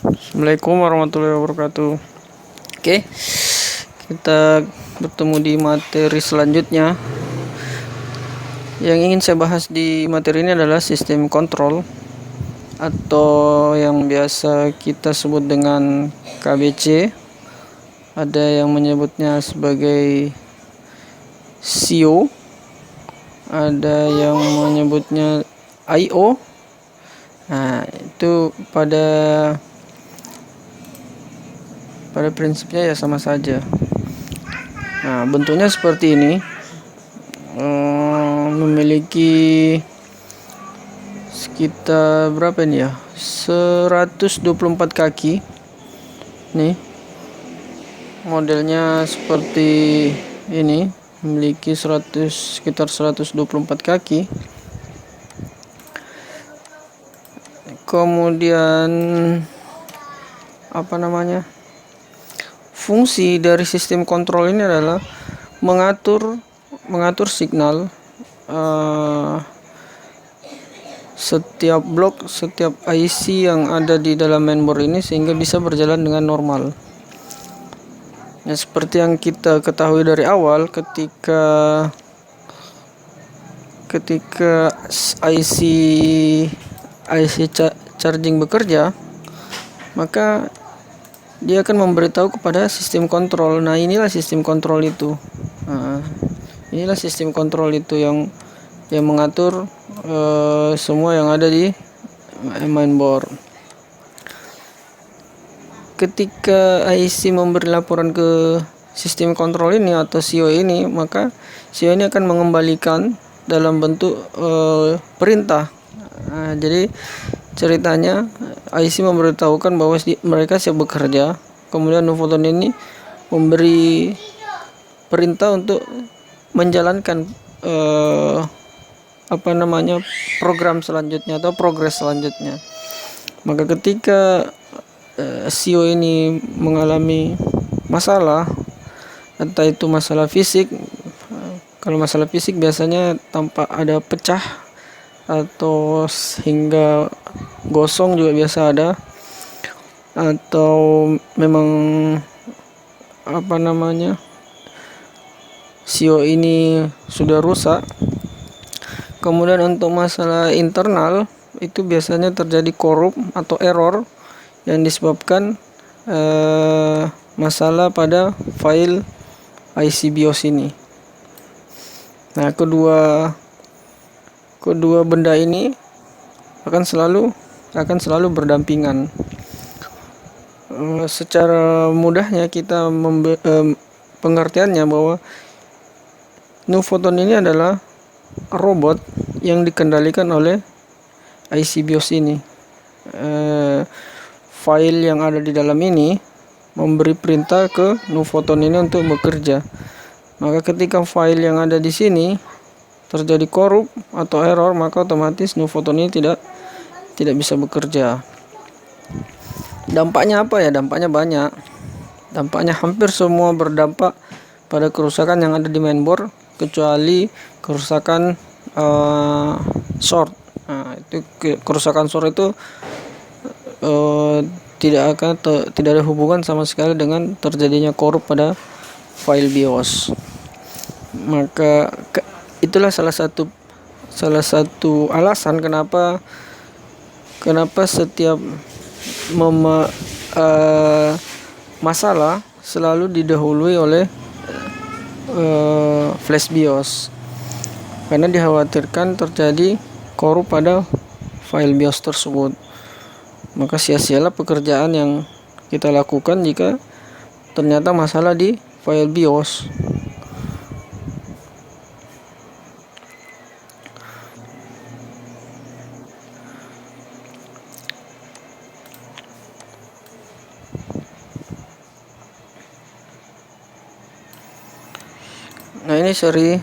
Assalamualaikum warahmatullahi wabarakatuh. Oke, kita bertemu di materi selanjutnya. Yang ingin saya bahas di materi ini adalah sistem kontrol atau yang biasa kita sebut dengan KBC. Ada yang menyebutnya sebagai CO, ada yang menyebutnya IO. Nah, itu pada prinsipnya ya sama saja. Nah, bentuknya seperti ini, memiliki sekitar berapa ini ya, 124 kaki. Nih, modelnya seperti ini, memiliki sekitar 124 kaki. Kemudian fungsi dari sistem kontrol ini adalah mengatur signal setiap blok, setiap IC yang ada di dalam mainboard ini sehingga bisa berjalan dengan normal. Nah, seperti yang kita ketahui dari awal, ketika IC charging bekerja, maka dia akan memberitahu kepada sistem kontrol. Nah, inilah sistem kontrol itu. Yang mengatur semua yang ada di mainboard. Ketika IC memberi laporan ke sistem kontrol ini atau CO ini, maka CO ini akan mengembalikan dalam bentuk perintah. Jadi ceritanya IC memberitahukan bahwa mereka siap bekerja. Kemudian Nuvoton ini memberi perintah untuk menjalankan program selanjutnya atau progres selanjutnya. Maka ketika CO ini mengalami masalah, entah itu masalah fisik. Kalau masalah fisik biasanya tampak ada pecah atau hingga gosong juga biasa ada, atau memang CO ini sudah rusak. Kemudian untuk masalah internal itu biasanya terjadi korup atau error yang disebabkan masalah pada file IC BIOS ini. Nah, kedua benda ini akan selalu berdampingan. Secara mudahnya kita pengertiannya bahwa Nuvoton ini adalah robot yang dikendalikan oleh IC BIOS ini. File yang ada di dalam ini memberi perintah ke Nuvoton ini untuk bekerja. Maka ketika file yang ada di sini terjadi korup atau error, maka otomatis Nuvoton ini tidak bisa bekerja. Dampaknya apa ya? Dampaknya banyak. Dampaknya hampir semua berdampak pada kerusakan yang ada di mainboard, kecuali kerusakan short. Nah, itu kerusakan short itu tidak ada hubungan sama sekali dengan terjadinya korup pada file BIOS. Maka itulah salah satu alasan kenapa setiap masalah selalu didahului oleh flash BIOS, karena dikhawatirkan terjadi korup pada file BIOS tersebut. Maka sia-sialah pekerjaan yang kita lakukan jika ternyata masalah di file BIOS. Nah, ini seri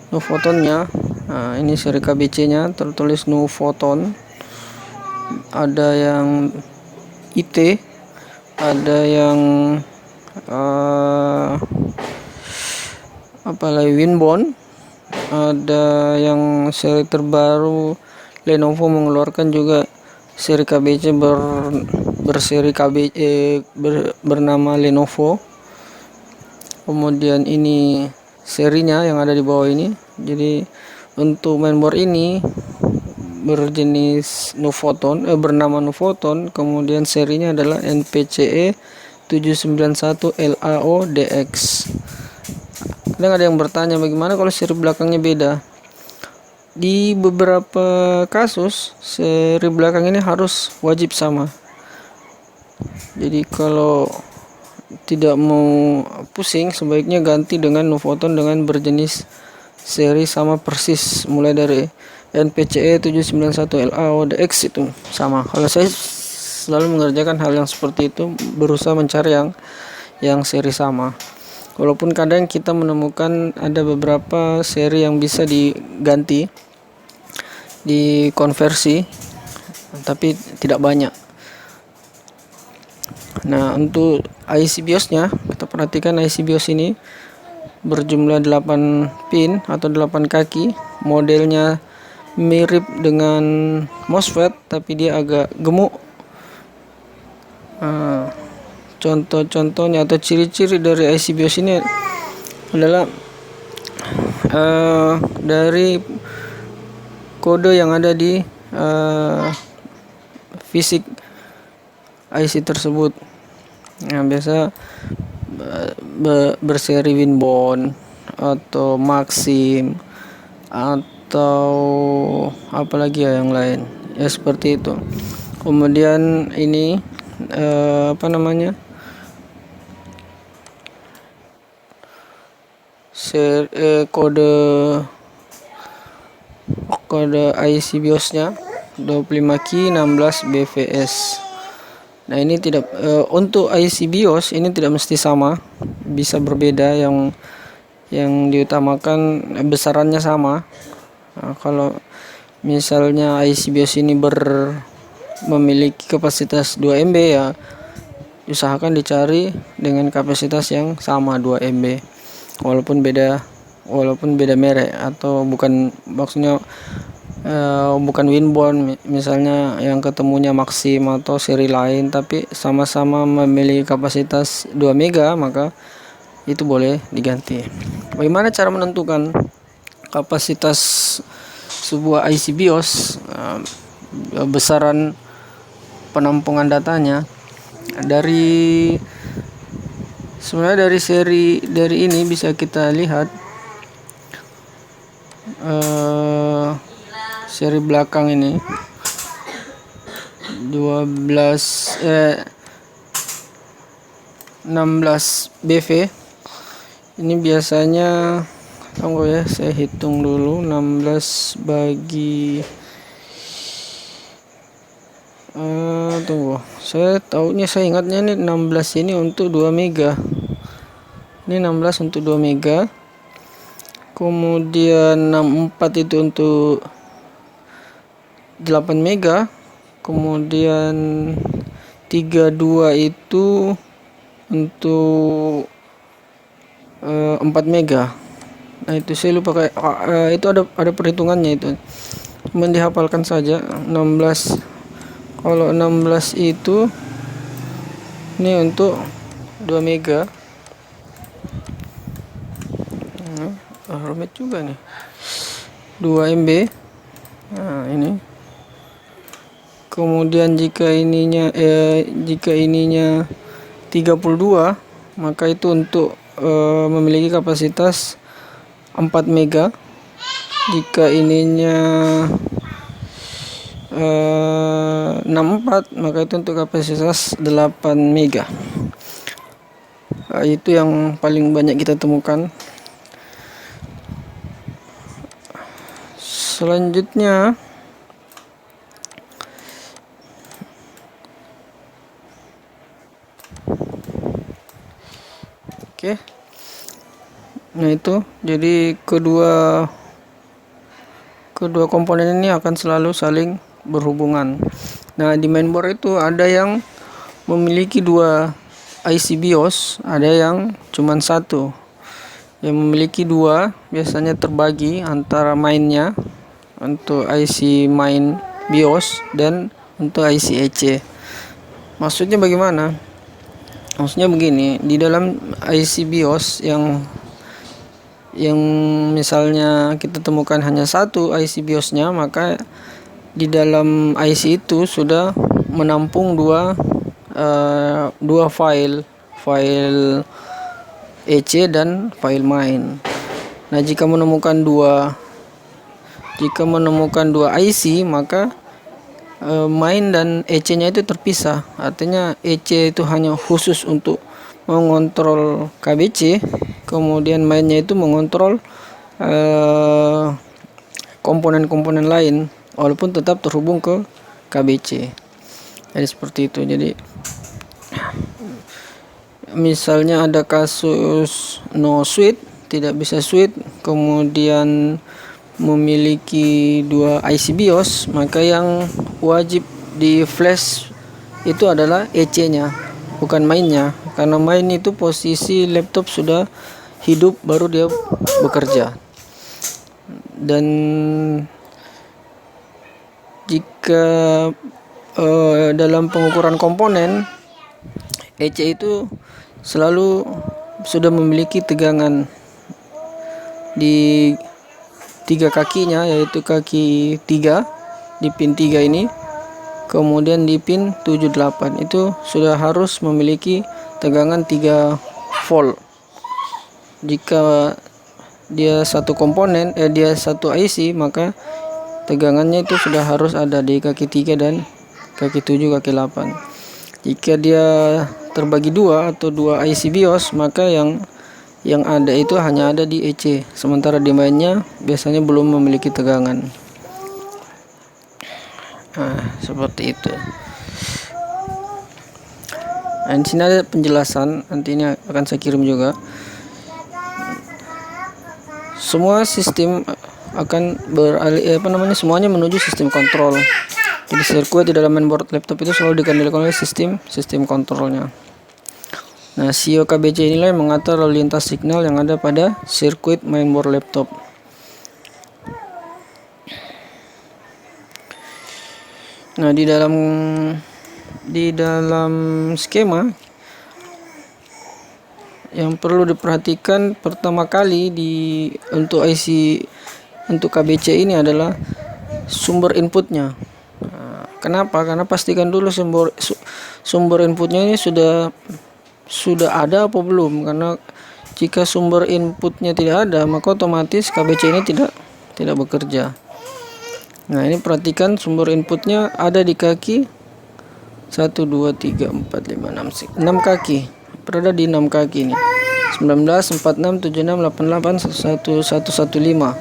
Nuvotonnya. Nah, ini seri KBC-nya tertulis Nuvoton. Ada yang IT, ada yang Winbond, ada yang seri terbaru Lenovo mengeluarkan juga seri KBC berseri bernama Lenovo. Kemudian ini serinya yang ada di bawah ini. Jadi untuk mainboard ini berjenis Nuvoton, bernama Nuvoton. Kemudian serinya adalah NPCE 791 LAODX. Kadang ada yang bertanya bagaimana kalau seri belakangnya beda. Di beberapa kasus seri belakang ini harus wajib sama. Jadi kalau tidak mau pusing, sebaiknya ganti dengan Nuvoton dengan berjenis seri sama persis, mulai dari NPCE 791 LAODX itu sama. Kalau saya selalu mengerjakan hal yang seperti itu, berusaha mencari yang seri sama. Walaupun kadang kita menemukan ada beberapa seri yang bisa diganti, dikonversi, tapi tidak banyak. Nah, untuk IC BIOS-nya, kita perhatikan IC BIOS ini berjumlah 8 pin atau 8 kaki. Modelnya mirip dengan MOSFET, tapi dia agak gemuk. Contoh-contohnya atau ciri-ciri dari IC BIOS ini adalah dari kode yang ada di fisik IC tersebut. Nah, biasa berseri Winbond atau Maxim atau apalagi ya yang lain, ya seperti itu. Kemudian ini kode IC BIOS-nya 25Ki 16 BVS. Nah, ini tidak untuk IC BIOS ini tidak mesti sama, bisa berbeda. Yang diutamakan besarannya sama. Nah, kalau misalnya IC BIOS ini memiliki kapasitas 2 MB, ya usahakan dicari dengan kapasitas yang sama 2 MB, walaupun beda merek atau bukan, maksudnya bukan Winbond misalnya yang ketemunya Maxim atau seri lain, tapi sama-sama memiliki kapasitas 2 mega, maka itu boleh diganti. Bagaimana cara menentukan kapasitas sebuah IC BIOS? Besaran penampungan datanya sebenarnya dari ini bisa kita lihat seri belakang ini 16 BV ini biasanya, tunggu ya, saya hitung dulu. 16 bagi saya ingatnya ini 16 ini untuk 2 mega. Ini 16 untuk 2 mega. Kemudian 64 itu untuk 8 mega. Kemudian 32 itu untuk 4 mega. Nah, itu saya lupa itu ada perhitungannya itu. Cuman dihafalkan saja 16. Kalau 16 itu ini untuk 2 mega. Rumit juga nih. 2 MB. Nah, ini. Kemudian jika ininya 32, maka itu untuk memiliki kapasitas 4 mega. Jika ininya 64, maka itu untuk kapasitas 8 mega. Itu yang paling banyak kita temukan. Selanjutnya nah itu, jadi kedua komponen ini akan selalu saling berhubungan. Nah, di mainboard itu ada yang memiliki 2 IC BIOS, ada yang cuma 1. Yang memiliki 2 biasanya terbagi antara mainnya untuk IC main BIOS dan untuk IC EC. Maksudnya bagaimana? Maksudnya begini, di dalam IC BIOS yang misalnya kita temukan hanya satu IC BIOS-nya, maka di dalam IC itu sudah menampung dua file EC dan file main. Nah, jika menemukan dua IC, maka main dan EC-nya itu terpisah. Artinya EC itu hanya khusus untuk mengontrol KBC, kemudian mainnya itu mengontrol komponen-komponen lain, walaupun tetap terhubung ke KBC. Jadi seperti itu. Jadi misalnya ada kasus no switch, tidak bisa switch, kemudian memiliki dua IC BIOS, maka yang wajib di flash itu adalah EC-nya, bukan mainnya, karena main itu posisi laptop sudah hidup baru dia bekerja. Dan jika dalam pengukuran komponen, EC itu selalu sudah memiliki tegangan di 3 kakinya, yaitu kaki 3 di pin 3 ini, kemudian di pin 78 itu sudah harus memiliki tegangan 3 volt. Jika dia satu komponen, dia satu IC, maka tegangannya itu sudah harus ada di kaki 3 dan kaki 7, kaki 8. Jika dia terbagi dua atau dua IC BIOS, maka yang ada itu hanya ada di EC, sementara di mainnya biasanya belum memiliki tegangan. Nah, seperti itu. Nah, di sini ada penjelasan, nanti ini akan saya kirim juga. Semua sistem akan beralih semuanya menuju sistem kontrol. Jadi sirkuit di dalam mainboard laptop itu selalu dikendalikan oleh sistem kontrolnya. Nah, SIO KBC inilah yang mengatur lalu lintas signal yang ada pada sirkuit mainboard laptop. Nah, di dalam skema yang perlu diperhatikan pertama kali untuk KBC ini adalah sumber inputnya. Nah, kenapa? Karena pastikan dulu sumber inputnya ini sudah ada apa belum, karena jika sumber inputnya tidak ada, maka otomatis KBC ini tidak bekerja. Nah, ini perhatikan sumber inputnya ada di kaki 1, 2, 3, 4, 5, 6 kaki, berada di 6 kaki ini, 19, 46, 76, 88, 1115.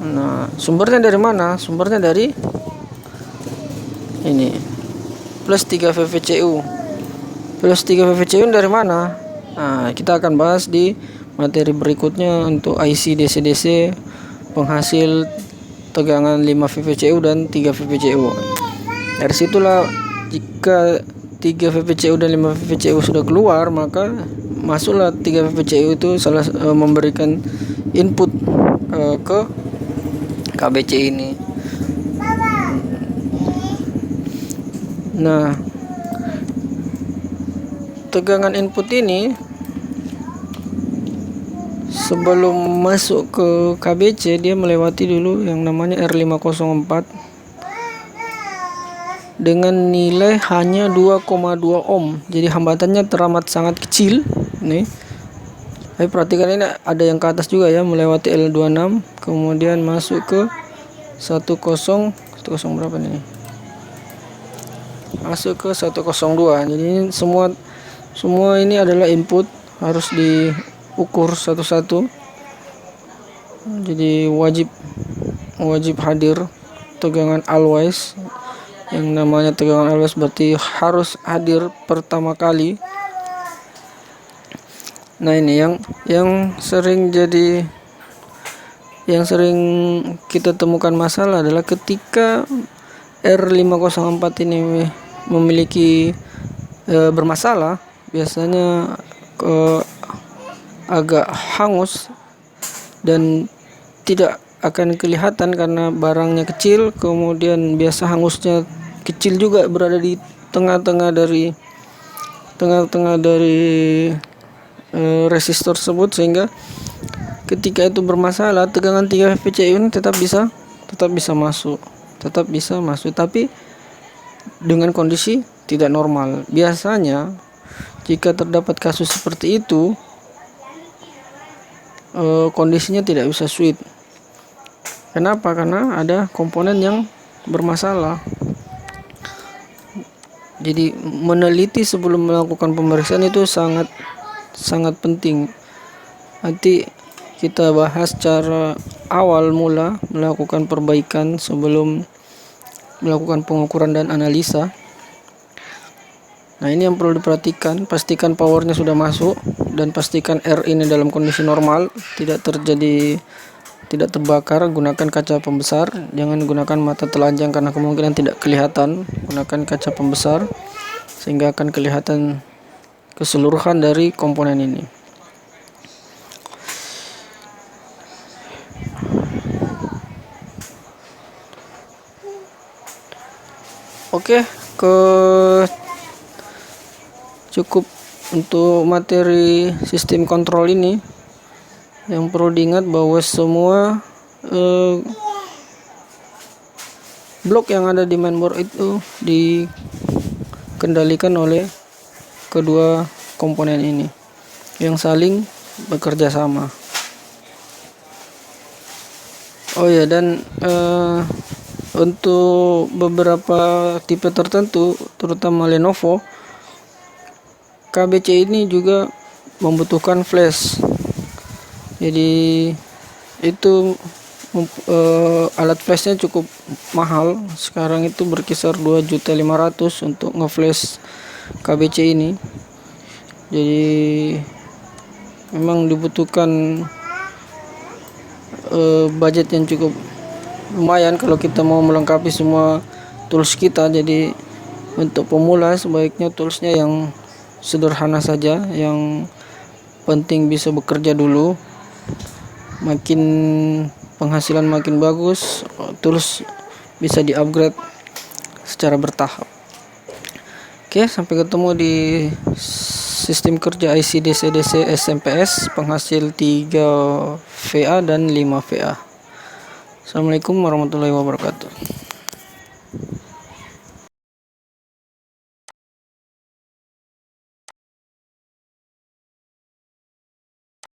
Nah, sumbernya dari mana? Sumbernya dari ini, plus 3 VVCU. Plus 3 VVCU dari mana? Nah, kita akan bahas di materi berikutnya untuk IC DC-DC penghasil tegangan 5 VVCU dan 3 VVCU. Dari situlah jika 3 VVCU dan 5 VVCU sudah keluar, maka masuklah 3 VVCU itu memberikan input ke KBC ini. Nah, tegangan input ini sebelum masuk ke KBC dia melewati dulu yang namanya R504 dengan nilai hanya 2,2 ohm. Jadi hambatannya teramat sangat kecil nih. Tapi perhatikan ini ada yang ke atas juga ya, melewati L26 kemudian masuk ke 10 berapa nih? Masuk ke 102. Jadi ini semua ini adalah input, harus diukur satu-satu. Jadi wajib hadir tegangan always. Yang namanya tegangan always berarti harus hadir pertama kali. Nah, ini yang sering kita temukan masalah adalah ketika R504 ini memiliki bermasalah, biasanya agak hangus dan tidak akan kelihatan karena barangnya kecil, kemudian biasa hangusnya kecil juga berada di tengah-tengah dari resistor tersebut, sehingga ketika itu bermasalah tegangan 3 VCU ini tetap bisa masuk, tapi dengan kondisi tidak normal. Biasanya jika terdapat kasus seperti itu, kondisinya tidak bisa switch. Kenapa? Karena ada komponen yang bermasalah. Jadi meneliti sebelum melakukan pemeriksaan itu sangat penting. Nanti kita bahas cara awal mula melakukan perbaikan sebelum melakukan pengukuran dan analisa. Nah, ini yang perlu diperhatikan, pastikan powernya sudah masuk dan pastikan R ini dalam kondisi normal, tidak terbakar. Gunakan kaca pembesar, jangan gunakan mata telanjang karena kemungkinan tidak kelihatan. Gunakan kaca pembesar sehingga akan kelihatan keseluruhan dari komponen ini. Oke, cukup untuk materi sistem kontrol ini. Yang perlu diingat bahwa semua blok yang ada di mainboard itu dikendalikan oleh kedua komponen ini yang saling bekerja sama. Oh ya, dan untuk beberapa tipe tertentu, terutama Lenovo, KBC ini juga membutuhkan flash. Jadi itu alat flashnya cukup mahal. Sekarang itu berkisar 2.500.000 untuk ngeflash KBC ini. Jadi memang dibutuhkan budget yang cukup lumayan kalau kita mau melengkapi semua tools kita. Jadi untuk pemula sebaiknya toolsnya yang sederhana saja, yang penting bisa bekerja dulu. Makin penghasilan makin bagus, tools bisa di-upgrade secara bertahap. Oke, sampai ketemu di sistem kerja IC DC-DC SMPS penghasil 3 VA dan 5 VA. Assalamualaikum warahmatullahi wabarakatuh.